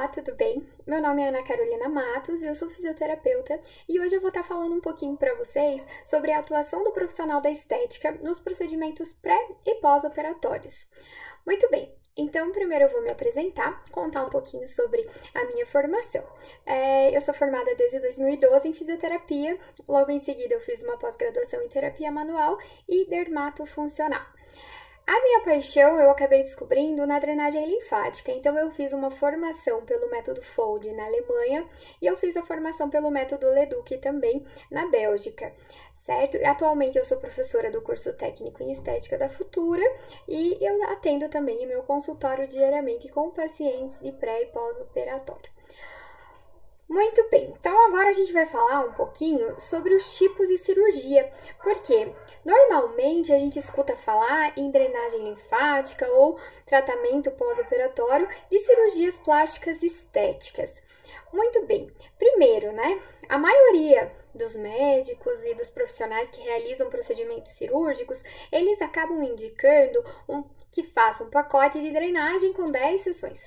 Olá, tudo bem? Meu nome é Ana Carolina Matos, eu sou fisioterapeuta e hoje eu vou estar falando um pouquinho para vocês sobre a atuação do profissional da estética nos procedimentos pré e pós-operatórios. Muito bem, então primeiro eu vou me apresentar, contar um pouquinho sobre a minha formação. Eu sou formada desde 2012 em fisioterapia, logo em seguida eu fiz uma pós-graduação em terapia manual e dermatofuncional. A minha paixão eu acabei descobrindo na drenagem linfática, então eu fiz uma formação pelo método Fold na Alemanha e eu fiz a formação pelo método Leduc também na Bélgica, certo? Atualmente eu sou professora do curso técnico em estética da Futura e eu atendo também em meu consultório diariamente com pacientes de pré e pós-operatório. Muito bem, então agora a gente vai falar um pouquinho sobre os tipos de cirurgia, porque normalmente a gente escuta falar em drenagem linfática ou tratamento pós-operatório de cirurgias plásticas estéticas. Muito bem, primeiro, a maioria dos médicos e dos profissionais que realizam procedimentos cirúrgicos, eles acabam indicando que façam um pacote de drenagem com 10 sessões.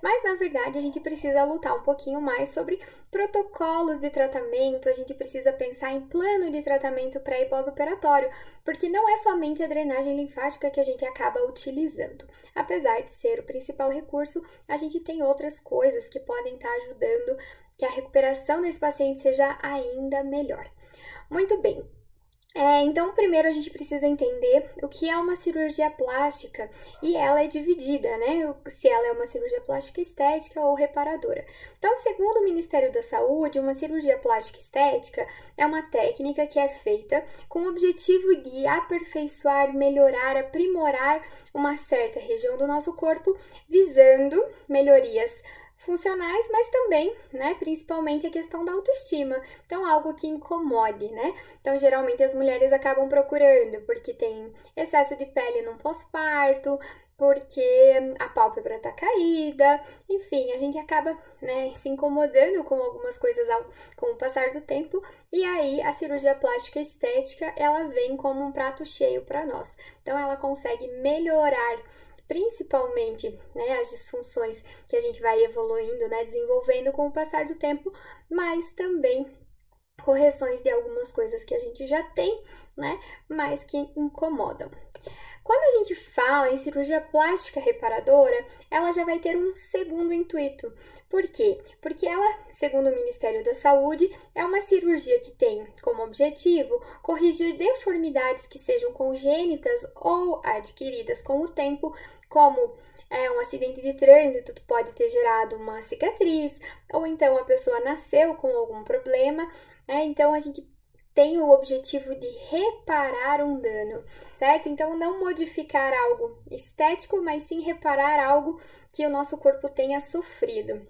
Mas, na verdade, a gente precisa lutar um pouquinho mais sobre protocolos de tratamento, a gente precisa pensar em plano de tratamento pré e pós-operatório, porque não é somente a drenagem linfática que a gente acaba utilizando. Apesar de ser o principal recurso, a gente tem outras coisas que podem estar ajudando que a recuperação desse paciente seja ainda melhor. Muito bem. Então, primeiro a gente precisa entender o que é uma cirurgia plástica e ela é dividida, se ela é uma cirurgia plástica estética ou reparadora. Então, segundo o Ministério da Saúde, uma cirurgia plástica estética é uma técnica que é feita com o objetivo de aperfeiçoar, melhorar, aprimorar uma certa região do nosso corpo, visando melhorias funcionais, mas também, principalmente a questão da autoestima. Então, algo que incomode, Então, geralmente as mulheres acabam procurando porque tem excesso de pele no pós-parto, porque a pálpebra tá caída, enfim, a gente acaba, se incomodando com algumas coisas com o passar do tempo, e aí a cirurgia plástica estética, ela vem como um prato cheio para nós. Então, ela consegue melhorar principalmente as disfunções que a gente vai evoluindo, desenvolvendo com o passar do tempo, mas também correções de algumas coisas que a gente já tem, mas que incomodam. Quando a gente fala em cirurgia plástica reparadora, ela já vai ter um segundo intuito. Por quê? Porque ela, segundo o Ministério da Saúde, é uma cirurgia que tem como objetivo corrigir deformidades que sejam congênitas ou adquiridas com o tempo, como um acidente de trânsito pode ter gerado uma cicatriz, ou então a pessoa nasceu com algum problema, então a gente tem o objetivo de reparar um dano, certo? Então, não modificar algo estético, mas sim reparar algo que o nosso corpo tenha sofrido.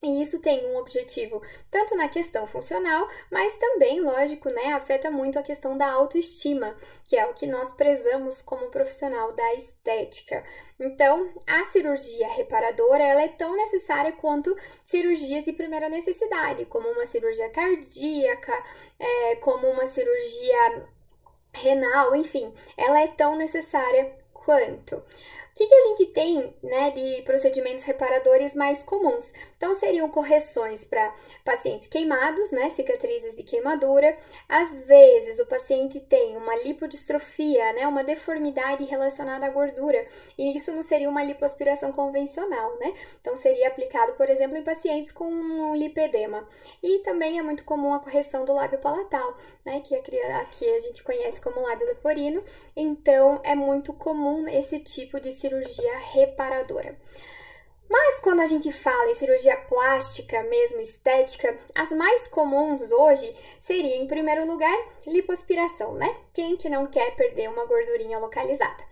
E isso tem um objetivo tanto na questão funcional, mas também, lógico, afeta muito a questão da autoestima, que é o que nós prezamos como profissional da estética. Então, a cirurgia reparadora, ela é tão necessária quanto cirurgias de primeira necessidade, como uma cirurgia cardíaca, como uma cirurgia renal, enfim, ela é tão necessária quanto. O que a gente tem, de procedimentos reparadores mais comuns? Então, seriam correções para pacientes queimados, cicatrizes de queimadura. Às vezes, o paciente tem uma lipodistrofia, uma deformidade relacionada à gordura. E isso não seria uma lipoaspiração convencional, Então, seria aplicado, por exemplo, em pacientes com um lipedema. E também é muito comum a correção do lábio palatal, que aqui a gente conhece como lábio leporino. Então, é muito comum esse tipo de cirurgia reparadora. Mas quando a gente fala em cirurgia plástica, mesmo estética, as mais comuns hoje seria, em primeiro lugar, lipoaspiração, Quem que não quer perder uma gordurinha localizada?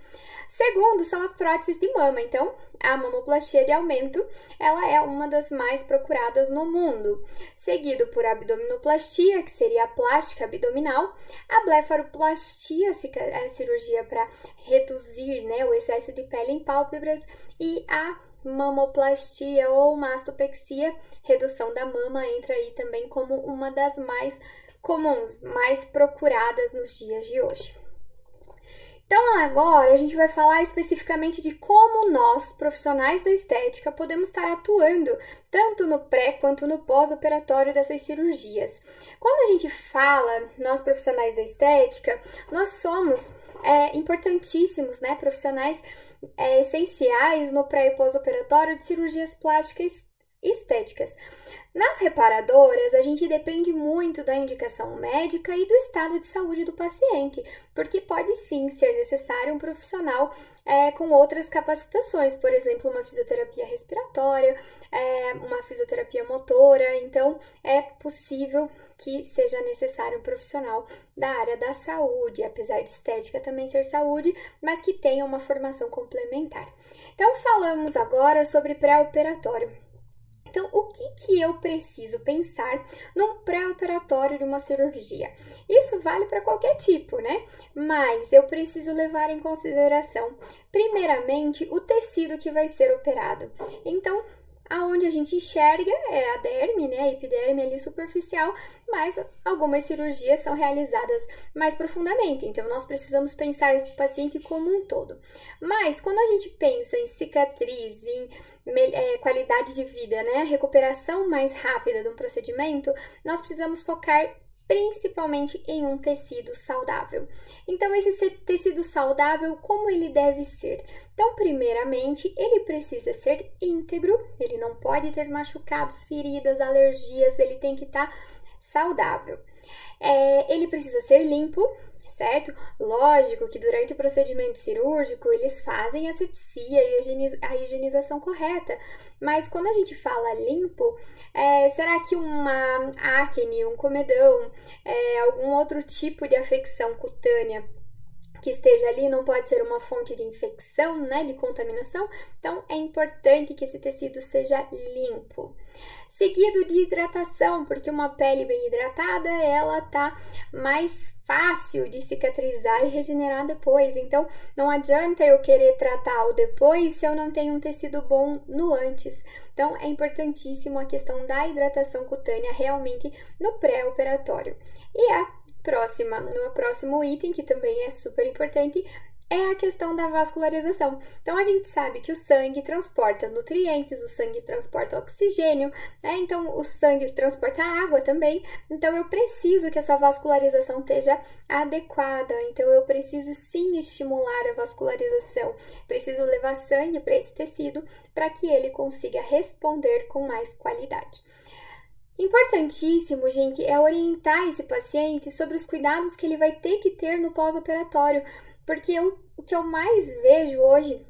Segundo, são as próteses de mama. Então, a mamoplastia de aumento, ela é uma das mais procuradas no mundo. Seguido por a abdominoplastia, que seria a plástica abdominal, a blefaroplastia, a cirurgia para reduzir, o excesso de pele em pálpebras, e a mamoplastia ou mastopexia, redução da mama, entra aí também como uma das mais comuns, mais procuradas nos dias de hoje. Então, agora a gente vai falar especificamente de como nós, profissionais da estética, podemos estar atuando tanto no pré quanto no pós-operatório dessas cirurgias. Quando a gente fala, nós profissionais da estética, nós somos importantíssimos, né? Profissionais essenciais no pré e pós-operatório de cirurgias plásticas estéticas. Nas reparadoras, a gente depende muito da indicação médica e do estado de saúde do paciente, porque pode sim ser necessário um profissional com outras capacitações, por exemplo, uma fisioterapia respiratória, uma fisioterapia motora. Então, é possível que seja necessário um profissional da área da saúde, apesar de estética também ser saúde, mas que tenha uma formação complementar. Então, falamos agora sobre pré-operatório. Então, o que eu preciso pensar num pré-operatório de uma cirurgia? Isso vale para qualquer tipo, né? Mas eu preciso levar em consideração, primeiramente, o tecido que vai ser operado. Então, aonde a gente enxerga é a derme, né, a epiderme ali superficial, mas algumas cirurgias são realizadas mais profundamente, então nós precisamos pensar no paciente como um todo. Mas quando a gente pensa em cicatriz, em qualidade de vida, né, recuperação mais rápida de um procedimento, nós precisamos focar principalmente em um tecido saudável. Então, esse tecido saudável, como ele deve ser? Então, primeiramente, ele precisa ser íntegro, ele não pode ter machucados, feridas, alergias, ele tem que estar saudável. Ele precisa ser limpo, certo? Lógico que durante o procedimento cirúrgico eles fazem a asepsia e a higienização correta, mas quando a gente fala limpo, será que uma acne, um comedão, algum outro tipo de afecção cutânea que esteja ali não pode ser uma fonte de infecção, né, de contaminação? Então, é importante que esse tecido seja limpo. Seguido de hidratação, porque uma pele bem hidratada, ela tá mais fácil de cicatrizar e regenerar depois. Então, não adianta eu querer tratar o depois se eu não tenho um tecido bom no antes. Então, é importantíssimo a questão da hidratação cutânea realmente no pré-operatório. E no próximo item, que também é super importante, é a questão da vascularização. Então, a gente sabe que o sangue transporta nutrientes, o sangue transporta oxigênio, né? Então, o sangue transporta água também. Então, eu preciso que essa vascularização esteja adequada. Então, eu preciso sim estimular a vascularização. Preciso levar sangue para esse tecido para que ele consiga responder com mais qualidade. Importantíssimo, gente, é orientar esse paciente sobre os cuidados que ele vai ter que ter no pós-operatório, porque o que eu mais vejo hoje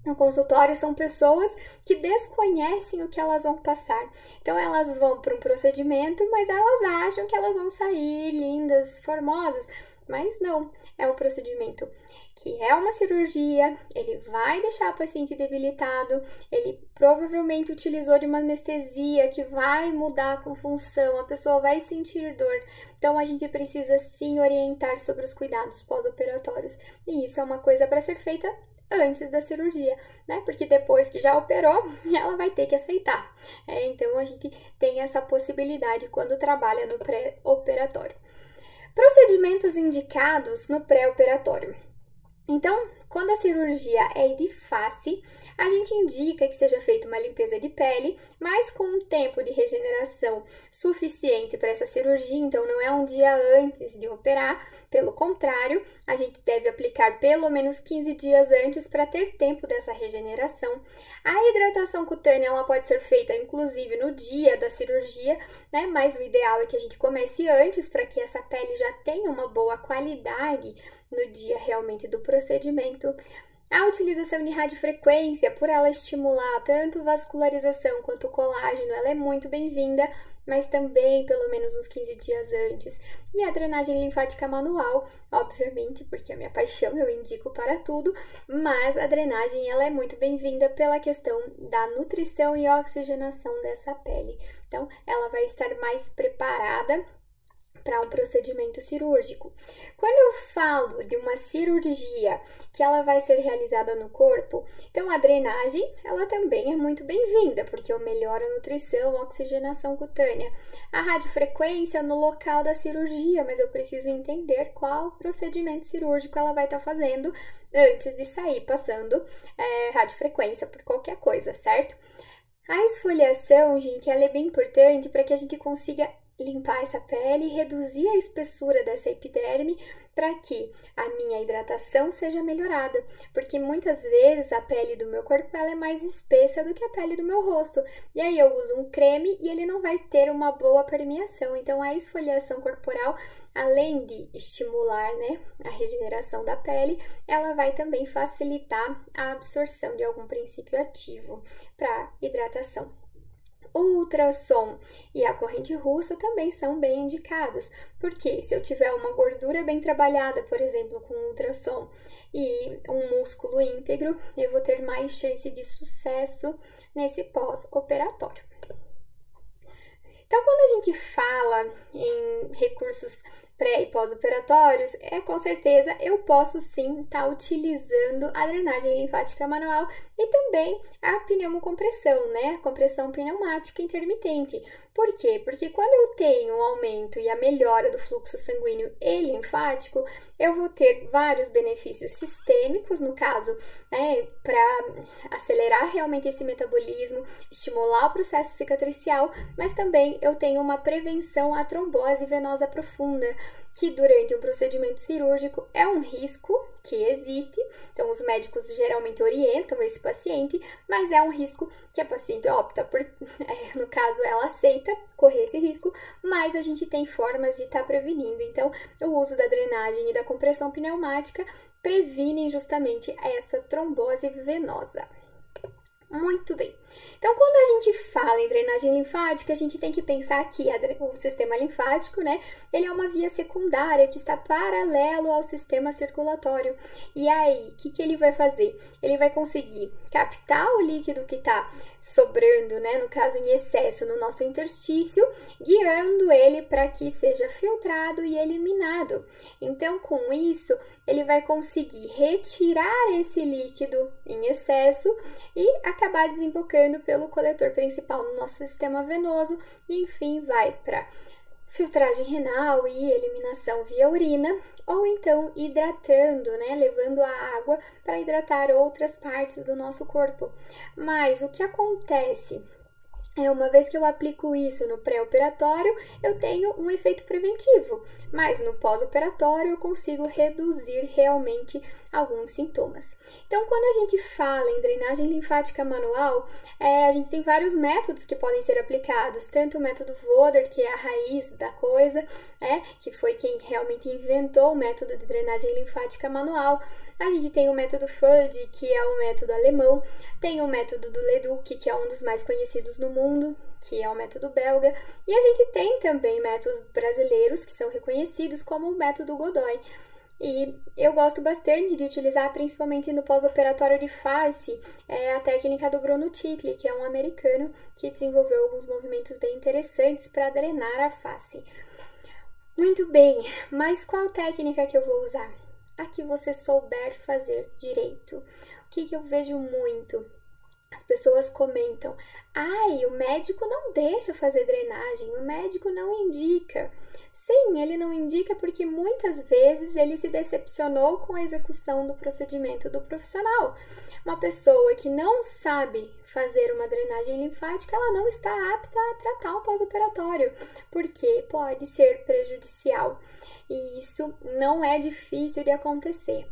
no consultório são pessoas que desconhecem o que elas vão passar. Então, elas vão para um procedimento, mas elas acham que elas vão sair lindas, formosas, mas não, é um procedimento que é uma cirurgia, ele vai deixar o paciente debilitado, ele provavelmente utilizou de uma anestesia que vai mudar com função, a pessoa vai sentir dor. Então, a gente precisa sim orientar sobre os cuidados pós-operatórios. E isso é uma coisa para ser feita antes da cirurgia, né? Porque depois que já operou, ela vai ter que aceitar. Então, a gente tem essa possibilidade quando trabalha no pré-operatório. Procedimentos indicados no pré-operatório. Então, quando a cirurgia é de face, a gente indica que seja feita uma limpeza de pele, mas com um tempo de regeneração suficiente para essa cirurgia, então não é um dia antes de operar, pelo contrário, a gente deve aplicar pelo menos 15 dias antes para ter tempo dessa regeneração. A hidratação cutânea ela pode ser feita inclusive no dia da cirurgia, né? Mas o ideal é que a gente comece antes para que essa pele já tenha uma boa qualidade no dia realmente do procedimento. A utilização de radiofrequência, por ela estimular tanto vascularização quanto colágeno, ela é muito bem-vinda, mas também pelo menos uns 15 dias antes. E a drenagem linfática manual, obviamente, porque é a minha paixão, eu indico para tudo, mas a drenagem ela é muito bem-vinda pela questão da nutrição e oxigenação dessa pele. Então, ela vai estar mais preparada para um procedimento cirúrgico. Quando eu falo de uma cirurgia que ela vai ser realizada no corpo, então a drenagem, ela também é muito bem-vinda, porque eu melhoro a nutrição, a oxigenação cutânea. A radiofrequência no local da cirurgia, mas eu preciso entender qual procedimento cirúrgico ela vai estar fazendo antes de sair passando radiofrequência por qualquer coisa, certo? A esfoliação, gente, ela é bem importante para que a gente consiga limpar essa pele e reduzir a espessura dessa epiderme para que a minha hidratação seja melhorada, porque muitas vezes a pele do meu corpo ela é mais espessa do que a pele do meu rosto, e aí eu uso um creme e ele não vai ter uma boa permeação. Então a esfoliação corporal, além de estimular, né, a regeneração da pele, ela vai também facilitar a absorção de algum princípio ativo para hidratação. O ultrassom e a corrente russa também são bem indicados, porque se eu tiver uma gordura bem trabalhada, por exemplo, com ultrassom e um músculo íntegro, eu vou ter mais chance de sucesso nesse pós-operatório. Então, quando a gente fala em recursos pré e pós-operatórios, com certeza eu posso sim estar utilizando a drenagem linfática manual e também a pneumocompressão, né? A compressão pneumática intermitente. Por quê? Porque quando eu tenho um aumento e a melhora do fluxo sanguíneo e linfático, eu vou ter vários benefícios sistêmicos, no caso, né, para acelerar realmente esse metabolismo, estimular o processo cicatricial, mas também eu tenho uma prevenção à trombose venosa profunda, que durante um procedimento cirúrgico é um risco que existe, então os médicos geralmente orientam esse paciente, mas é um risco que a paciente opta por, no caso ela aceita correr esse risco, mas a gente tem formas de estar prevenindo. Então o uso da drenagem e da compressão pneumática previnem justamente essa trombose venosa. Muito bem. Então, quando a gente fala em drenagem linfática, a gente tem que pensar que o sistema linfático, né, ele é uma via secundária que está paralelo ao sistema circulatório. E aí, o que ele vai fazer? Ele vai conseguir captar o líquido que está sobrando, né, no caso em excesso no nosso interstício, guiando ele para que seja filtrado e eliminado. Então, com isso, ele vai conseguir retirar esse líquido em excesso e acabar desembocando pelo coletor principal no nosso sistema venoso e, enfim, vai para filtragem renal e eliminação via urina, ou então hidratando, né, levando a água para hidratar outras partes do nosso corpo. Mas o que acontece? Uma vez que eu aplico isso no pré-operatório, eu tenho um efeito preventivo, mas no pós-operatório eu consigo reduzir realmente alguns sintomas. Então, quando a gente fala em drenagem linfática manual, a gente tem vários métodos que podem ser aplicados, tanto o método Voder, que é a raiz da coisa, que foi quem realmente inventou o método de drenagem linfática manual. A gente tem o método Fudge, que é o método alemão, tem o método do Leduc, que é um dos mais conhecidos no mundo, que é o método belga, e a gente tem também métodos brasileiros que são reconhecidos como o método Godoy. E eu gosto bastante de utilizar, principalmente no pós-operatório de face, a técnica do Bruno Tickle, que é um americano que desenvolveu alguns movimentos bem interessantes para drenar a face. Muito bem, mas qual técnica que eu vou usar? A que você souber fazer direito. O que eu vejo muito? As pessoas comentam: ai, o médico não deixa fazer drenagem, o médico não indica. Sim, ele não indica porque muitas vezes ele se decepcionou com a execução do procedimento do profissional. Uma pessoa que não sabe fazer uma drenagem linfática, ela não está apta a tratar um pós-operatório, porque pode ser prejudicial. E isso não é difícil de acontecer.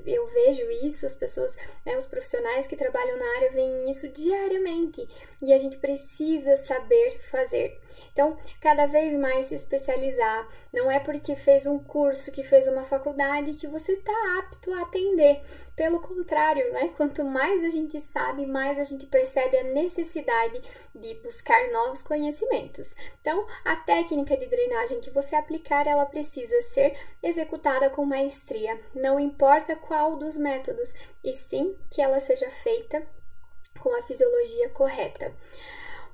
Eu vejo isso, as pessoas, os profissionais que trabalham na área veem isso diariamente e a gente precisa saber fazer. Então, cada vez mais se especializar. Não é porque fez um curso, que fez uma faculdade, que você está apto a atender. Pelo contrário, quanto mais a gente sabe, mais a gente percebe a necessidade de buscar novos conhecimentos. Então, a técnica de drenagem que você aplicar, ela precisa ser executada com maestria, não importa qual dos métodos, e sim que ela seja feita com a fisiologia correta.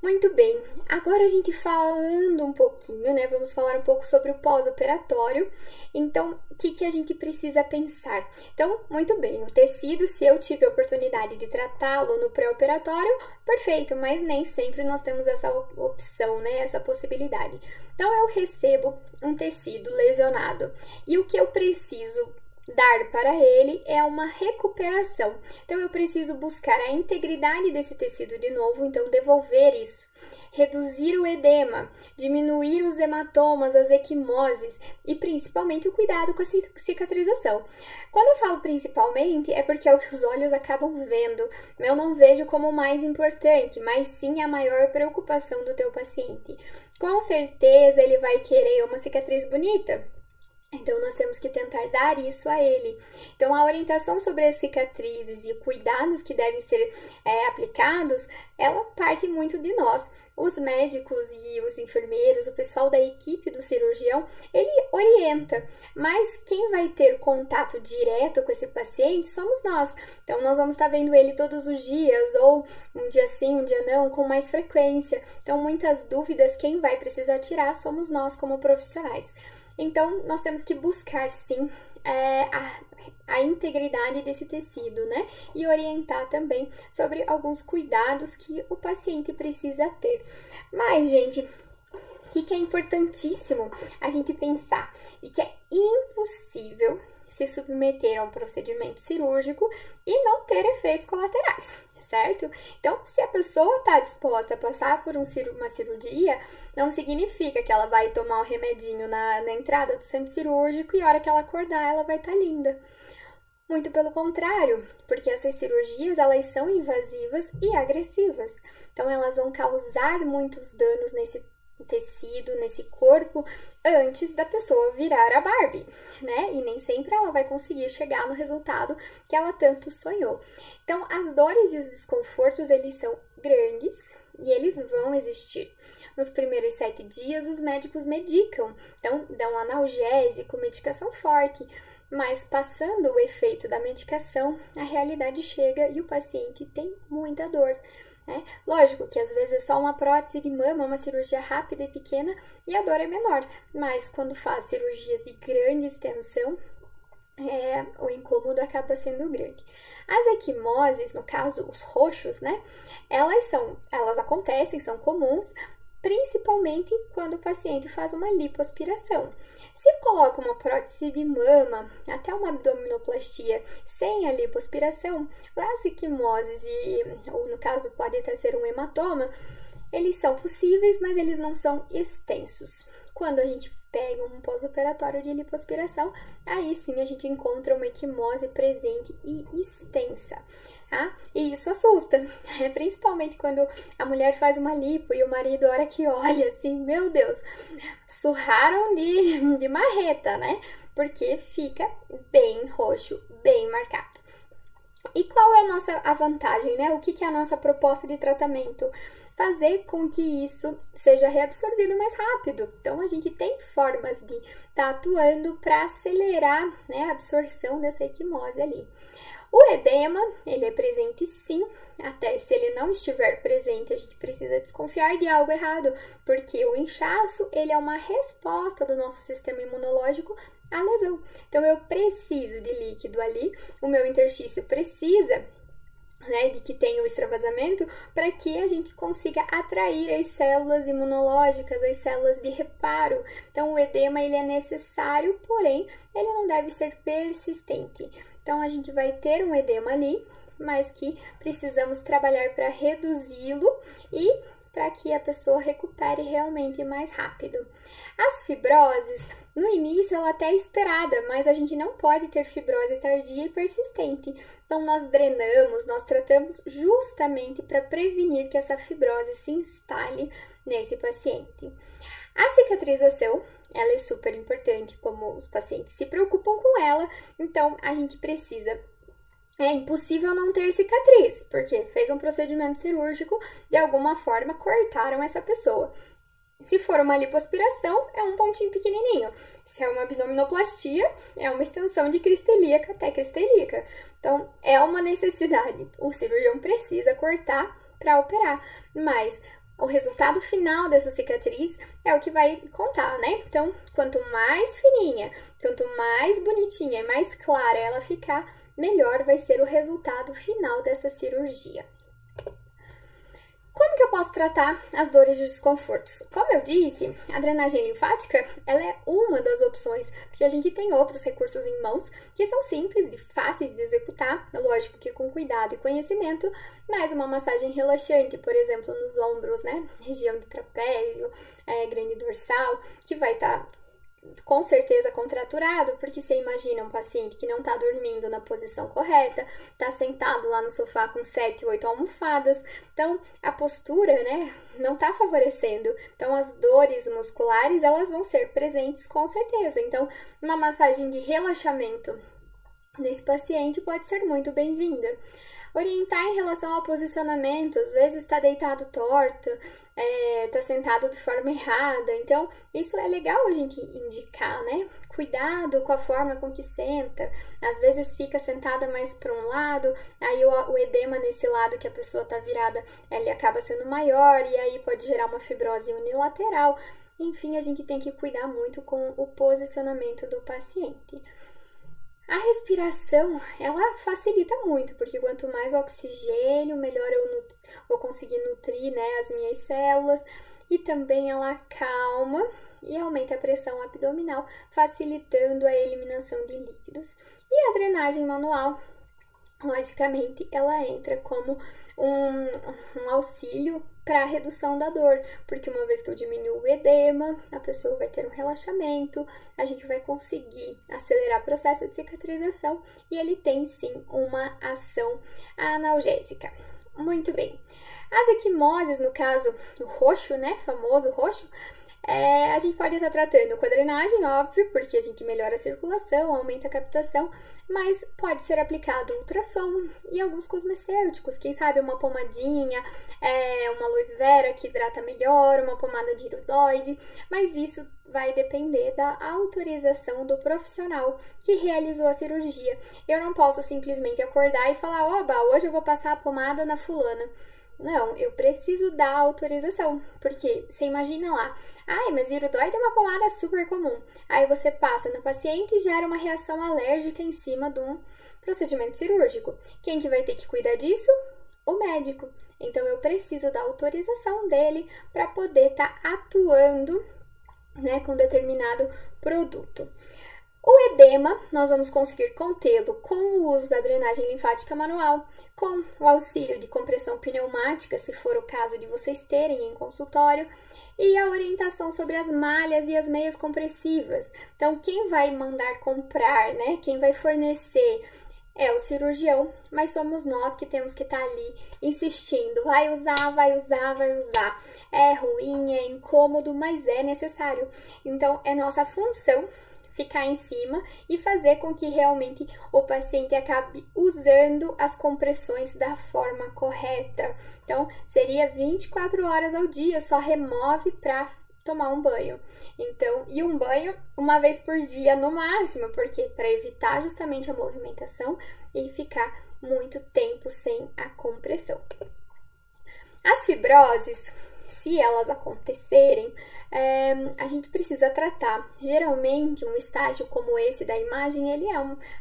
Muito bem, agora a gente falando um pouquinho, né? Vamos falar um pouco sobre o pós-operatório. Então, o que a gente precisa pensar? Então, muito bem, o tecido, se eu tive a oportunidade de tratá-lo no pré-operatório, perfeito, mas nem sempre nós temos essa opção, né? Essa possibilidade. Então, eu recebo um tecido lesionado e o que eu preciso dar para ele é uma recuperação. Então, eu preciso buscar a integridade desse tecido de novo, então devolver isso, reduzir o edema, diminuir os hematomas, as equimoses e principalmente o cuidado com a cicatrização. Quando eu falo principalmente, é porque é o que os olhos acabam vendo. Eu não vejo como o mais importante, mas sim a maior preocupação do teu paciente. Com certeza ele vai querer uma cicatriz bonita. Então, nós temos que tentar dar isso a ele. Então, a orientação sobre as cicatrizes e cuidados que devem ser aplicados, ela parte muito de nós. Os médicos e os enfermeiros, o pessoal da equipe do cirurgião, ele orienta, mas quem vai ter contato direto com esse paciente somos nós. Então, nós vamos estar vendo ele todos os dias, ou um dia sim, um dia não, com mais frequência. Então, muitas dúvidas, quem vai precisar tirar somos nós como profissionais. Então, nós temos que buscar, sim, a integridade desse tecido, né? E orientar também sobre alguns cuidados que o paciente precisa ter. Mas, gente, o que é importantíssimo a gente pensar? E que é impossível se submeter a um procedimento cirúrgico e não ter efeitos colaterais, certo? Então, se a pessoa está disposta a passar por uma cirurgia, não significa que ela vai tomar um remedinho na entrada do centro cirúrgico e a hora que ela acordar, ela vai estar linda. Muito pelo contrário, porque essas cirurgias, elas são invasivas e agressivas. Então, elas vão causar muitos danos nesse tecido, nesse corpo, antes da pessoa virar a Barbie, né? E nem sempre ela vai conseguir chegar no resultado que ela tanto sonhou. Então, as dores e os desconfortos, eles são grandes e eles vão existir. Nos primeiros 7 dias, os médicos medicam, então dão analgésico, medicação forte, mas passando o efeito da medicação, a realidade chega e o paciente tem muita dor. Lógico que às vezes é só uma prótese de mama, uma cirurgia rápida e pequena e a dor é menor, mas quando faz cirurgias de grande extensão, o incômodo acaba sendo grande. As equimoses, no caso os roxos, né, elas acontecem, são comuns, principalmente quando o paciente faz uma lipoaspiração. Se coloca uma prótese de mama, até uma abdominoplastia sem a lipoaspiração, as equimoses, ou no caso pode até ser um hematoma, eles são possíveis, mas eles não são extensos. Quando a gente pega um pós-operatório de lipoaspiração, aí sim a gente encontra uma equimose presente e extensa. E isso assusta, principalmente quando a mulher faz uma lipo e o marido, a hora que olha assim, meu Deus, surraram de marreta, né? Porque fica bem roxo, bem marcado. E qual é a vantagem, né? O que é a nossa proposta de tratamento? Fazer com que isso seja reabsorvido mais rápido. Então, a gente tem formas de estar atuando para acelerar, né, a absorção dessa equimose ali. O edema, ele é presente sim, até se ele não estiver presente, a gente precisa desconfiar de algo errado, porque o inchaço, ele é uma resposta do nosso sistema imunológico à lesão. Então, eu preciso de líquido ali, o meu interstício precisa, né, de que tenha o extravasamento para que a gente consiga atrair as células imunológicas, as células de reparo. Então, o edema, ele é necessário, porém, ele não deve ser persistente. Então, a gente vai ter um edema ali, mas que precisamos trabalhar para reduzi-lo e para que a pessoa recupere realmente mais rápido. As fibroses, no início ela até é esperada, mas a gente não pode ter fibrose tardia e persistente. Então, nós drenamos, nós tratamos justamente para prevenir que essa fibrose se instale nesse paciente. A cicatrização, ela é super importante, como os pacientes se preocupam com ela, então a gente precisa. É impossível não ter cicatriz, porque fez um procedimento cirúrgico, de alguma forma cortaram essa pessoa. Se for uma lipoaspiração, é um pontinho pequenininho. Se é uma abdominoplastia, é uma extensão de crista ilíaca até crista ilíaca. Então, é uma necessidade. O cirurgião precisa cortar para operar, mas o resultado final dessa cicatriz é o que vai contar, né? Então, quanto mais fininha, quanto mais bonitinha e mais clara ela ficar, melhor vai ser o resultado final dessa cirurgia. Como que eu posso tratar as dores e desconfortos? Como eu disse, a drenagem linfática, ela é uma das opções, porque a gente tem outros recursos em mãos que são simples e fáceis de executar, lógico que com cuidado e conhecimento, mas uma massagem relaxante, por exemplo, nos ombros, né, região do trapézio, grande dorsal, que vai estar com certeza contraturado, porque você imagina um paciente que não está dormindo na posição correta, está sentado lá no sofá com 7, 8 almofadas, então a postura, né, não está favorecendo. Então as dores musculares, elas vão ser presentes com certeza. Então uma massagem de relaxamento nesse paciente pode ser muito bem-vinda. Orientar em relação ao posicionamento, às vezes está deitado torto, está sentado de forma errada, então isso é legal a gente indicar, né? Cuidado com a forma com que senta, às vezes fica sentada mais para um lado, aí o edema nesse lado que a pessoa está virada, ele acaba sendo maior e aí pode gerar uma fibrose unilateral. Enfim, a gente tem que cuidar muito com o posicionamento do paciente. A respiração, ela facilita muito, porque quanto mais oxigênio, melhor eu vou conseguir nutrir, né, as minhas células, e também ela acalma e aumenta a pressão abdominal, facilitando a eliminação de líquidos. E a drenagem manual, logicamente, ela entra como um auxílio para a redução da dor, porque uma vez que eu diminuo o edema, a pessoa vai ter um relaxamento, a gente vai conseguir acelerar o processo de cicatrização e ele tem sim uma ação analgésica. Muito bem. As equimoses, no caso, o roxo, né, famoso roxo, a gente pode estar tratando com a drenagem, óbvio, porque a gente melhora a circulação, aumenta a captação, mas pode ser aplicado ultrassom e alguns cosmecêuticos, quem sabe uma pomadinha, uma aloe vera que hidrata melhor, uma pomada de iridoide, mas isso vai depender da autorização do profissional que realizou a cirurgia. Eu não posso simplesmente acordar e falar, oba, hoje eu vou passar a pomada na fulana. Não, eu preciso dar autorização, porque você imagina lá, mas iridoide é uma pomada super comum. Aí você passa no paciente e gera uma reação alérgica em cima de um procedimento cirúrgico. Quem que vai ter que cuidar disso? O médico. Então eu preciso da autorização dele para poder estar atuando, né, com determinado produto. O edema, nós vamos conseguir contê-lo com o uso da drenagem linfática manual, com o auxílio de compressão pneumática, se for o caso de vocês terem em consultório, e a orientação sobre as malhas e as meias compressivas. Então, quem vai mandar comprar, né? Quem vai fornecer é o cirurgião, mas somos nós que temos que estar ali insistindo. Vai usar, vai usar, vai usar. É ruim, é incômodo, mas é necessário. Então, é nossa função ficar em cima e fazer com que realmente o paciente acabe usando as compressões da forma correta. Então, seria 24 horas ao dia, só remove para tomar um banho. Então, e um banho uma vez por dia no máximo, porque para evitar justamente a movimentação e ficar muito tempo sem a compressão. As fibroses, se elas acontecerem, a gente precisa tratar. Geralmente, um estágio como esse da imagem, ele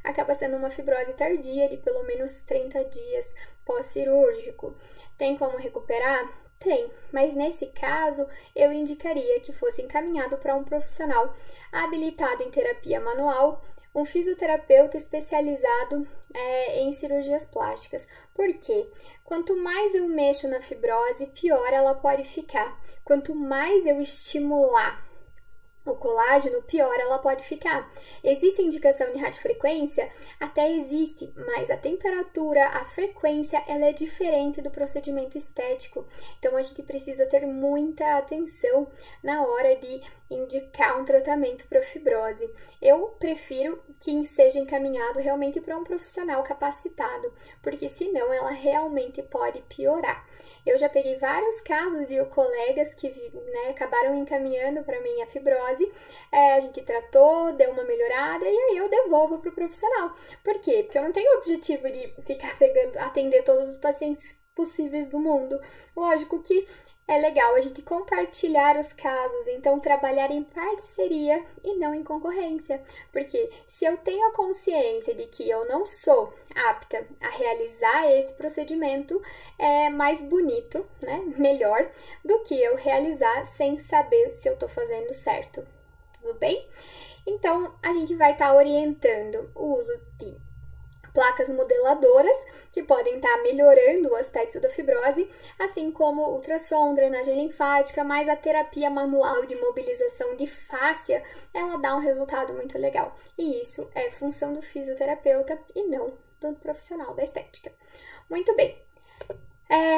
acaba sendo uma fibrose tardia de pelo menos 30 dias pós-cirúrgico. Tem como recuperar? Tem, mas nesse caso, eu indicaria que fosse encaminhado para um profissional habilitado em terapia manual, um fisioterapeuta especializado em cirurgias plásticas. Por quê? Quanto mais eu mexo na fibrose, pior ela pode ficar. Quanto mais eu estimular o colágeno, pior ela pode ficar. Existe indicação de radiofrequência? Até existe, mas a temperatura, a frequência, ela é diferente do procedimento estético. Então, a gente precisa ter muita atenção na hora de indicar um tratamento para fibrose. Eu prefiro que seja encaminhado realmente para um profissional capacitado, porque senão ela realmente pode piorar. Eu já peguei vários casos de colegas que, né, acabaram encaminhando para mim a fibrose, a gente tratou, deu uma melhorada e aí eu devolvo para o profissional. Por quê? Porque eu não tenho o objetivo de ficar atender todos os pacientes possíveis do mundo. Lógico que é legal a gente compartilhar os casos, então trabalhar em parceria e não em concorrência. Porque se eu tenho a consciência de que eu não sou apta a realizar esse procedimento, é mais bonito, né? Melhor do que eu realizar sem saber se eu tô fazendo certo. Tudo bem? Então, a gente vai estar orientando o uso de placas modeladoras, que podem estar melhorando o aspecto da fibrose, assim como ultrassom, drenagem linfática, mas a terapia manual de mobilização de fáscia, ela dá um resultado muito legal. E isso é função do fisioterapeuta e não do profissional da estética. Muito bem.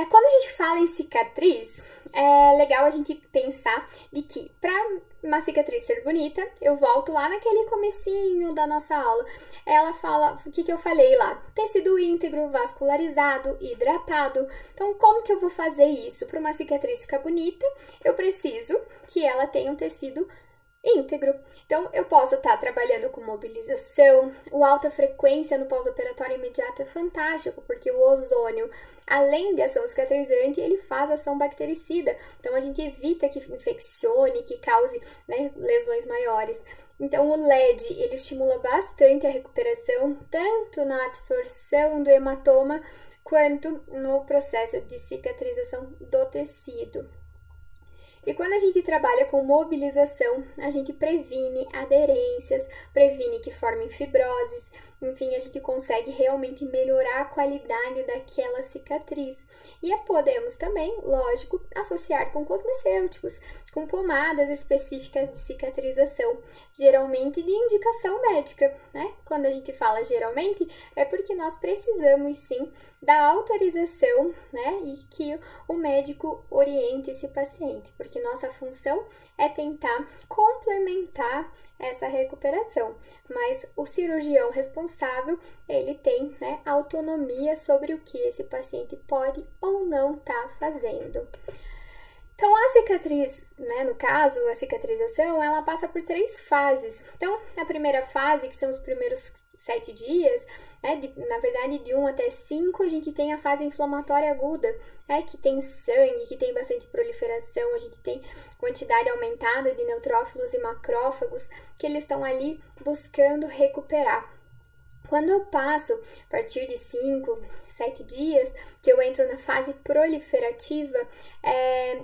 Quando a gente fala em cicatriz, é legal a gente pensar de que para uma cicatriz ser bonita, eu volto lá naquele comecinho da nossa aula. Ela fala, o que eu falei lá? Tecido íntegro, vascularizado, hidratado. Então, como que eu vou fazer isso? Para uma cicatriz ficar bonita, eu preciso que ela tenha um tecido íntegro. Então, eu posso estar trabalhando com mobilização, o alta frequência no pós-operatório imediato é fantástico, porque o ozônio, além de ação cicatrizante, ele faz ação bactericida. Então, a gente evita que infeccione, que cause, né, lesões maiores. Então, o LED, ele estimula bastante a recuperação, tanto na absorção do hematoma, quanto no processo de cicatrização do tecido. E quando a gente trabalha com mobilização, a gente previne aderências, previne que formem fibroses, enfim, a gente consegue realmente melhorar a qualidade daquela cicatriz. E podemos também, lógico, associar com cosmecêuticos, com pomadas específicas de cicatrização, geralmente de indicação médica, né? Quando a gente fala geralmente, é porque nós precisamos sim da autorização, né? E que o médico oriente esse paciente, porque nossa função é tentar complementar essa recuperação, mas o cirurgião responsável, ele tem, né, autonomia sobre o que esse paciente pode ou não estar fazendo. Então, a cicatriz, né, no caso, a cicatrização, ela passa por 3 fases. Então, a primeira fase, que são os primeiros 7 dias, né, na verdade, de 1 até 5, a gente tem a fase inflamatória aguda, né, que tem sangue, que tem bastante proliferação, a gente tem quantidade aumentada de neutrófilos e macrófagos, que eles estão ali buscando recuperar. Quando eu passo, a partir de 5, 7 dias, que eu entro na fase proliferativa,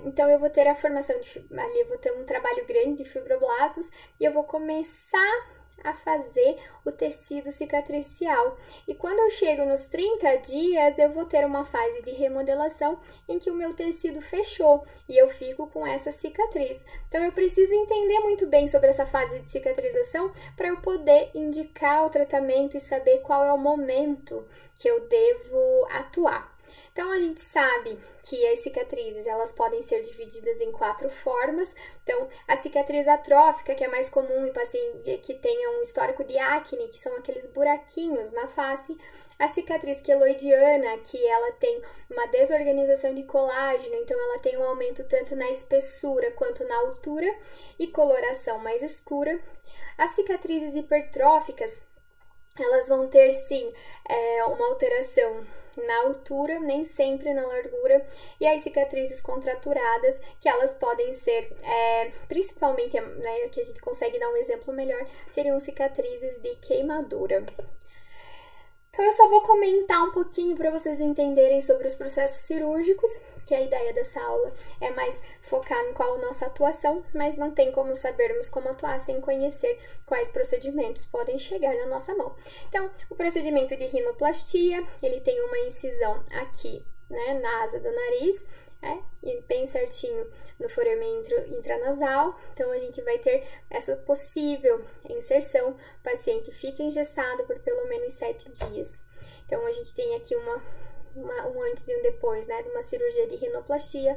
então eu vou ter a formação, ali eu vou ter um trabalho grande de fibroblastos e eu vou começar a fazer o tecido cicatricial. E quando eu chego nos 30 dias, eu vou ter uma fase de remodelação em que o meu tecido fechou e eu fico com essa cicatriz. Então, eu preciso entender muito bem sobre essa fase de cicatrização para eu poder indicar o tratamento e saber qual é o momento que eu devo atuar. Então, a gente sabe que as cicatrizes, elas podem ser divididas em 4 formas. Então, a cicatriz atrófica, que é mais comum em paciente que tenha um histórico de acne, que são aqueles buraquinhos na face. A cicatriz queloidiana, que ela tem uma desorganização de colágeno, então ela tem um aumento tanto na espessura quanto na altura e coloração mais escura. As cicatrizes hipertróficas, elas vão ter sim uma alteração na altura, nem sempre na largura, e as cicatrizes contraturadas, que elas podem ser, principalmente, né, que a gente consegue dar um exemplo melhor, seriam cicatrizes de queimadura. Então, eu só vou comentar um pouquinho para vocês entenderem sobre os processos cirúrgicos, que a ideia dessa aula é mais focar em qual a nossa atuação, mas não tem como sabermos como atuar sem conhecer quais procedimentos podem chegar na nossa mão. Então, o procedimento de rinoplastia, ele tem uma incisão aqui, né, na asa do nariz, e bem certinho no forame intranasal. Então, a gente vai ter essa possível inserção. O paciente fica engessado por pelo menos 7 dias. Então, a gente tem aqui um antes e um depois, né, de uma cirurgia de rinoplastia.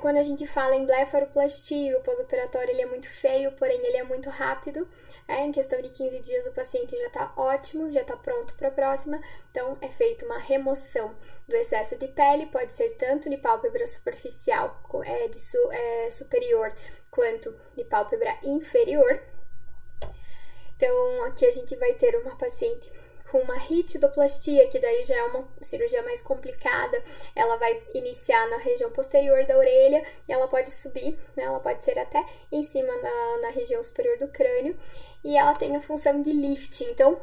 Quando a gente fala em blefaroplastia, o pós-operatório ele é muito feio, porém ele é muito rápido. Em questão de 15 dias o paciente já está ótimo, já está pronto para a próxima. Então, é feita uma remoção do excesso de pele, pode ser tanto de pálpebra superficial, superior, quanto de pálpebra inferior. Então, aqui a gente vai ter uma paciente com uma ritidoplastia, que daí já é uma cirurgia mais complicada. Ela vai iniciar na região posterior da orelha e ela pode subir, né? Ela pode ser até em cima na região superior do crânio, e ela tem a função de lifting, então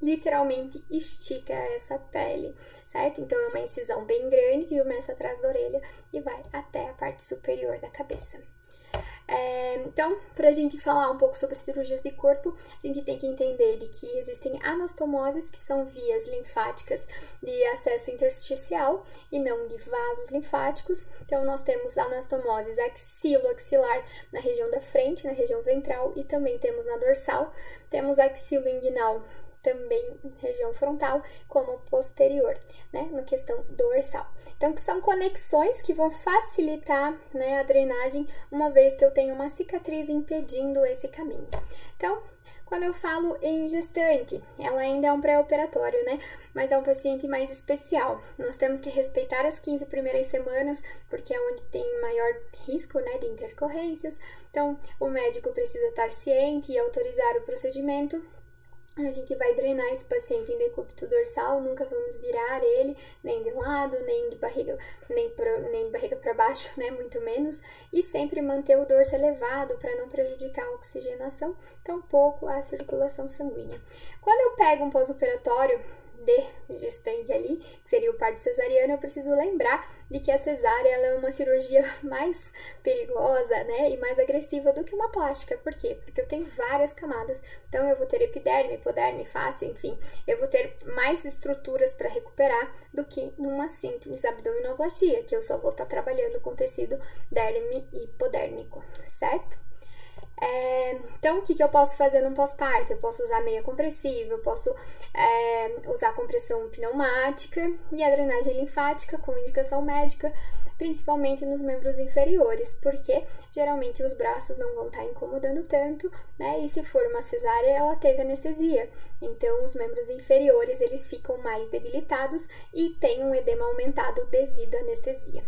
literalmente estica essa pele, certo? Então é uma incisão bem grande que começa atrás da orelha e vai até a parte superior da cabeça. Então, para a gente falar um pouco sobre cirurgias de corpo, a gente tem que entender de que existem anastomoses, que são vias linfáticas de acesso intersticial e não de vasos linfáticos. Então, nós temos anastomoses axilo-axilar na região da frente, na região ventral, e também temos na dorsal. Temos axilo-inguinal também região frontal, como posterior, né, na questão dorsal. Então, que são conexões que vão facilitar, né, a drenagem, uma vez que eu tenho uma cicatriz impedindo esse caminho. Então, quando eu falo em gestante, ela ainda é um pré-operatório, né, mas é um paciente mais especial. Nós temos que respeitar as 15 primeiras semanas, porque é onde tem maior risco, né, de intercorrências. Então, o médico precisa estar ciente e autorizar o procedimento. A gente vai drenar esse paciente em decúbito dorsal, nunca vamos virar ele, nem de lado, nem de barriga, nem barriga para baixo, né, muito menos, e sempre manter o dorso elevado para não prejudicar a oxigenação, tampouco a circulação sanguínea. Quando eu pego um pós-operatório de gestante ali, que seria o parto cesariano, eu preciso lembrar de que a cesárea ela é uma cirurgia mais perigosa, né, e mais agressiva do que uma plástica. Por quê? Porque eu tenho várias camadas. Então, eu vou ter epiderme, hipoderme, face, enfim, eu vou ter mais estruturas para recuperar do que numa simples abdominoplastia, que eu só vou estar trabalhando com tecido derme e hipodérmico, certo? Então, o que eu posso fazer no pós-parto? Eu posso usar meia compressiva, eu posso usar compressão pneumática e a drenagem linfática com indicação médica, principalmente nos membros inferiores, porque geralmente os braços não vão estar incomodando tanto, né? E se for uma cesárea, ela teve anestesia. Então, os membros inferiores, eles ficam mais debilitados e tem um edema aumentado devido à anestesia.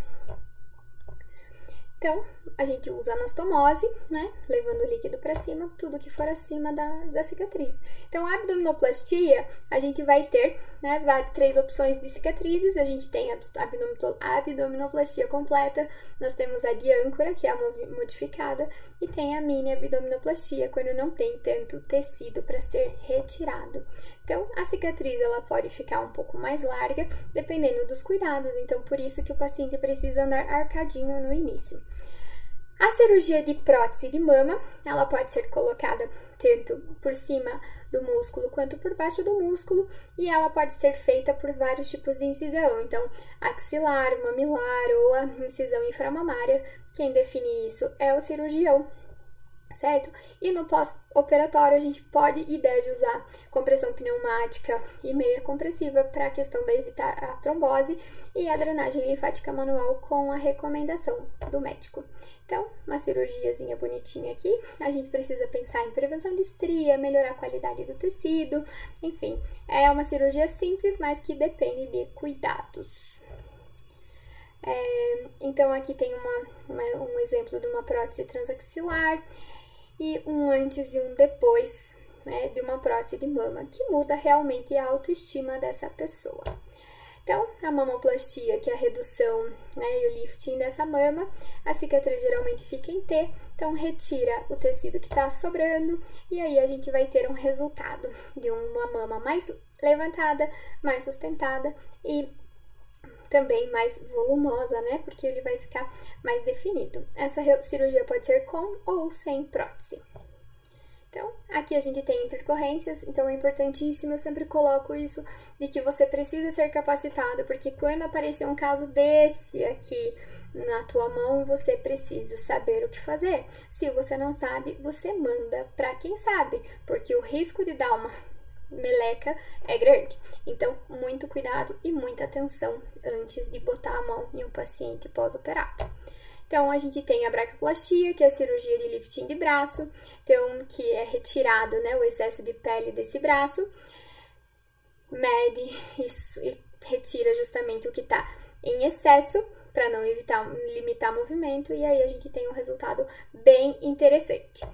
Então, a gente usa anastomose, né, levando o líquido para cima, tudo que for acima da cicatriz. Então, a abdominoplastia, a gente vai ter, né, 3 opções de cicatrizes. A gente tem a abdominoplastia completa, nós temos a de âncora, que é a modificada, e tem a mini abdominoplastia, quando não tem tanto tecido para ser retirado. Então, a cicatriz, ela pode ficar um pouco mais larga, dependendo dos cuidados. Então, por isso que o paciente precisa andar arcadinho no início. A cirurgia de prótese de mama, ela pode ser colocada tanto por cima do músculo quanto por baixo do músculo, e ela pode ser feita por vários tipos de incisão. Então, axilar, mamilar ou a incisão inframamária, quem define isso é o cirurgião, certo? E no pós-operatório a gente pode e deve usar compressão pneumática e meia compressiva para a questão de evitar a trombose, e a drenagem linfática manual com a recomendação do médico. Então, uma cirurgiazinha bonitinha aqui. A gente precisa pensar em prevenção de estria, melhorar a qualidade do tecido, enfim, é uma cirurgia simples, mas que depende de cuidados. Então, aqui tem um exemplo de uma prótese transaxilar e um antes e um depois, né, de uma prótese de mama, que muda realmente a autoestima dessa pessoa. Então, a mamoplastia, que é a redução, né, e o lifting dessa mama, a cicatriz geralmente fica em T, então retira o tecido que está sobrando, e aí a gente vai ter um resultado de uma mama mais levantada, mais sustentada e também mais volumosa, né, porque ele vai ficar mais definido. Essa cirurgia pode ser com ou sem prótese. Então, aqui a gente tem intercorrências, então é importantíssimo, eu sempre coloco isso, de que você precisa ser capacitado, porque quando aparecer um caso desse aqui na tua mão, você precisa saber o que fazer. Se você não sabe, você manda para quem sabe, porque o risco de dar uma meleca é grande. Então, muito cuidado e muita atenção antes de botar a mão em um paciente pós-operado. Então, a gente tem a braquioplastia, que é a cirurgia de lifting de braço, então, que é retirado, né, o excesso de pele desse braço, mede e retira justamente o que está em excesso, para não limitar o movimento, e aí a gente tem um resultado bem interessante.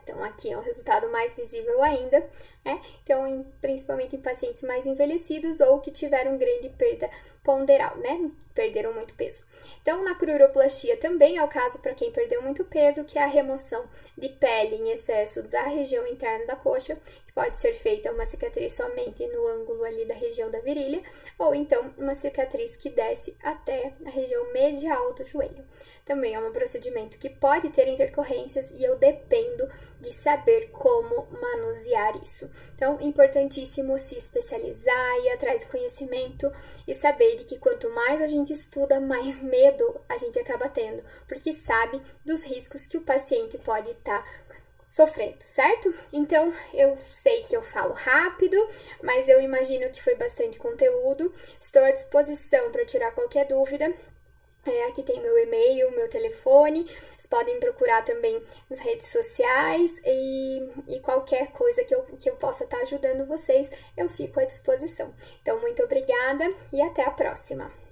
Então, aqui é um resultado mais visível ainda, né? Então, principalmente em pacientes mais envelhecidos ou que tiveram grande perda ponderal, né? Perderam muito peso. Então, na cruroplastia também é o caso para quem perdeu muito peso, que é a remoção de pele em excesso da região interna da coxa, que pode ser feita uma cicatriz somente no ângulo ali da região da virilha, ou então uma cicatriz que desce até a região medial do joelho. Também é um procedimento que pode ter intercorrências e eu dependo de saber como manusear isso. Então, importantíssimo se especializar, ir atrás de conhecimento e saber de que quanto mais a gente estuda, mais medo a gente acaba tendo, porque sabe dos riscos que o paciente pode estar sofrendo, certo? Então, eu sei que eu falo rápido, mas eu imagino que foi bastante conteúdo. Estou à disposição para tirar qualquer dúvida. Aqui tem meu e-mail, meu telefone, vocês podem procurar também nas redes sociais e qualquer coisa que eu possa estar ajudando vocês, eu fico à disposição. Então, muito obrigada e até a próxima!